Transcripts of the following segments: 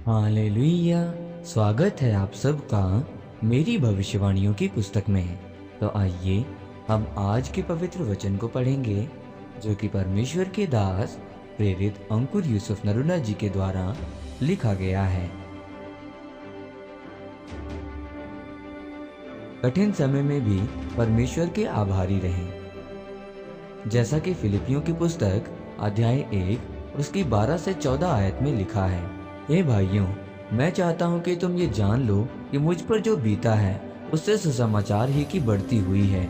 Hallelujah. स्वागत है आप सबका मेरी भविष्यवाणियों की पुस्तक में। तो आइए हम आज के पवित्र वचन को पढ़ेंगे जो कि परमेश्वर के दास प्रेरित अंकुर यूसुफ नरूला जी के द्वारा लिखा गया है। कठिन समय में भी परमेश्वर के आभारी रहें। जैसा कि फिलिपियों की पुस्तक अध्याय 1 उसकी 12 से 14 आयत में लिखा है, हे भाइयों, मैं चाहता हूं कि तुम ये जान लो कि मुझ पर जो बीता है उससे सुसमाचार ही की बढ़ती हुई है,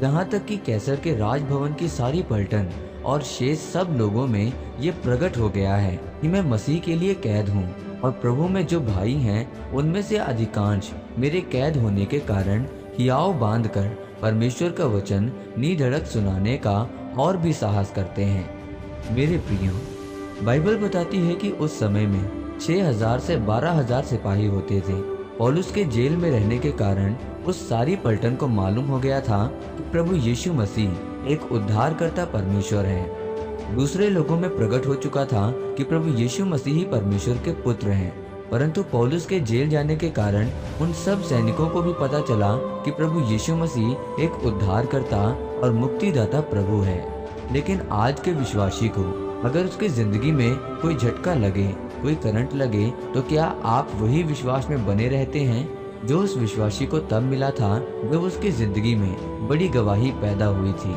यहाँ तक कि कैसर के राजभवन की सारी पलटन और शेष सब लोगों में ये प्रकट हो गया है कि मैं मसीह के लिए कैद हूँ, और प्रभु में जो भाई हैं उनमें से अधिकांश मेरे कैद होने के कारण हियाव बांधकर परमेश्वर का वचन निधड़क सुनाने का और भी साहस करते हैं। मेरे प्रियो, बाइबल बताती है कि उस समय में 6000 से 12000 सिपाही होते थे। पौलुस के जेल में रहने के कारण उस सारी पलटन को मालूम हो गया था कि प्रभु यीशु मसीह एक उद्धारकर्ता परमेश्वर है। दूसरे लोगों में प्रकट हो चुका था कि प्रभु यीशु मसीह ही परमेश्वर के पुत्र हैं, परंतु पौलुस के जेल जाने के कारण उन सब सैनिकों को भी पता चला कि प्रभु यीशु मसीह एक उद्धारकर्ता और मुक्तिदाता प्रभु है। लेकिन आज के विश्वासी को अगर उसकी जिंदगी में कोई झटका लगे, कोई करंट लगे, तो क्या आप वही विश्वास में बने रहते हैं जो उस विश्वासी को तब मिला था जब उसकी जिंदगी में बड़ी गवाही पैदा हुई थी?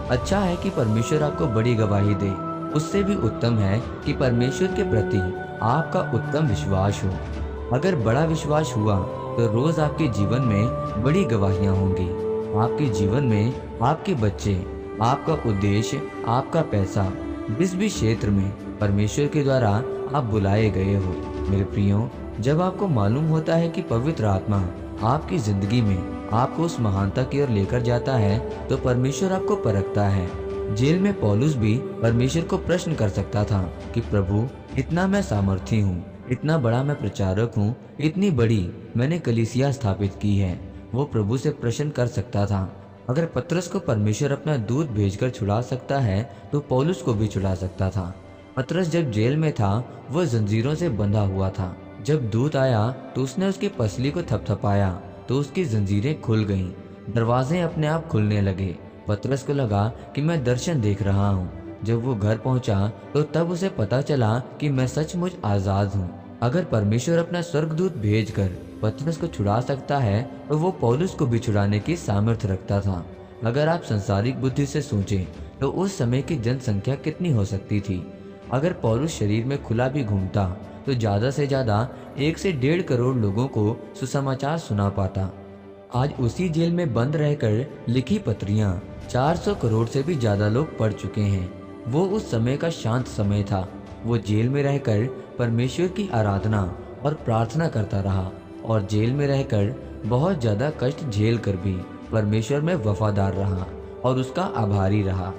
अच्छा है कि परमेश्वर आपको बड़ी गवाही दे, उससे भी उत्तम है कि परमेश्वर के प्रति आपका उत्तम विश्वास हो। अगर बड़ा विश्वास हुआ तो रोज आपके जीवन में बड़ी गवाहियां होंगी। आपके जीवन में आपके बच्चे, आपका उद्देश्य, आपका पैसा, जिस भी क्षेत्र में परमेश्वर के द्वारा आप बुलाए गए हो। मेरे प्रियो, जब आपको मालूम होता है कि पवित्र आत्मा आपकी जिंदगी में आपको उस महानता की ओर लेकर जाता है, तो परमेश्वर आपको परखता है। जेल में पौलुस भी परमेश्वर को प्रश्न कर सकता था कि प्रभु, इतना मैं सामर्थी हूँ, इतना बड़ा मैं प्रचारक हूँ, इतनी बड़ी मैंने कलीसिया स्थापित की है। वो प्रभु से प्रश्न कर सकता था। अगर पतरस को परमेश्वर अपना दूत भेजकर छुड़ा सकता है तो पौलुस को भी छुड़ा सकता था। पतरस जब जेल में था वह जंजीरों से बंधा हुआ था। जब दूत आया तो उसने उसकी पसली को थपथपाया तो उसकी जंजीरें खुल गईं। दरवाजे अपने आप खुलने लगे। पतरस को लगा कि मैं दर्शन देख रहा हूँ। जब वो घर पहुंचा तो तब उसे पता चला कि मैं सचमुच आजाद हूँ। अगर परमेश्वर अपना स्वर्गदूत भेजकर पतरस को छुड़ा सकता है तो वो पौलुस को भी छुड़ाने की सामर्थ्य रखता था। अगर आप संसारिक बुद्धि से सोचें तो उस समय की जनसंख्या कितनी हो सकती थी? अगर पौलुस शरीर में खुला भी घूमता तो ज्यादा से ज्यादा 1 से 1.5 करोड़ लोगों को सुसमाचार सुना पाता। आज उसी जेल में बंद रहकर लिखी पत्रियां 400 करोड़ से भी ज्यादा लोग पढ़ चुके हैं। वो उस समय का शांत समय था। वो जेल में रहकर परमेश्वर की आराधना और प्रार्थना करता रहा, और जेल में रहकर बहुत ज्यादा कष्ट झेल कर भी परमेश्वर में वफादार रहा और उसका आभारी रहा।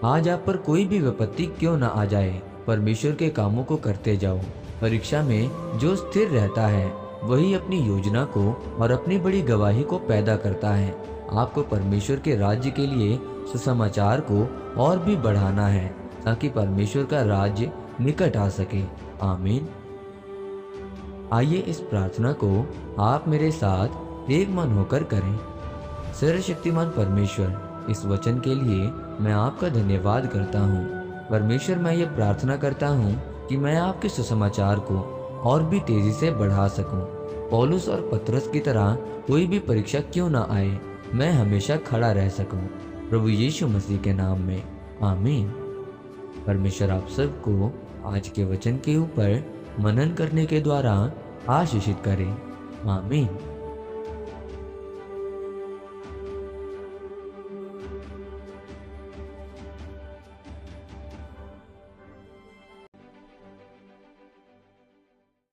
आज आप पर कोई भी विपत्ति क्यों न आ जाए, परमेश्वर के कामों को करते जाओ। परीक्षा में जो स्थिर रहता है वही अपनी योजना को और अपनी बड़ी गवाही को पैदा करता है। आपको परमेश्वर के राज्य के लिए सुसमाचार को और भी बढ़ाना है ताकि परमेश्वर का राज्य निकट आ सके। आमीन। आइए इस प्रार्थना को आप मेरे साथ एक मन होकर करें। सर्वशक्तिमान परमेश्वर, इस वचन के लिए मैं आपका धन्यवाद करता हूँ। परमेश्वर, मैं ये प्रार्थना करता हूँ कि मैं आपके सुसमाचार को और भी तेजी से बढ़ा सकूं। पौलुस और पतरस की तरह कोई भी परीक्षा क्यों ना आए, मैं हमेशा खड़ा रह सकूं। प्रभु यीशु मसीह के नाम में, आमीन। परमेश्वर आप सबको आज के वचन के ऊपर मनन करने के द्वारा आशीषित करें। आमीन।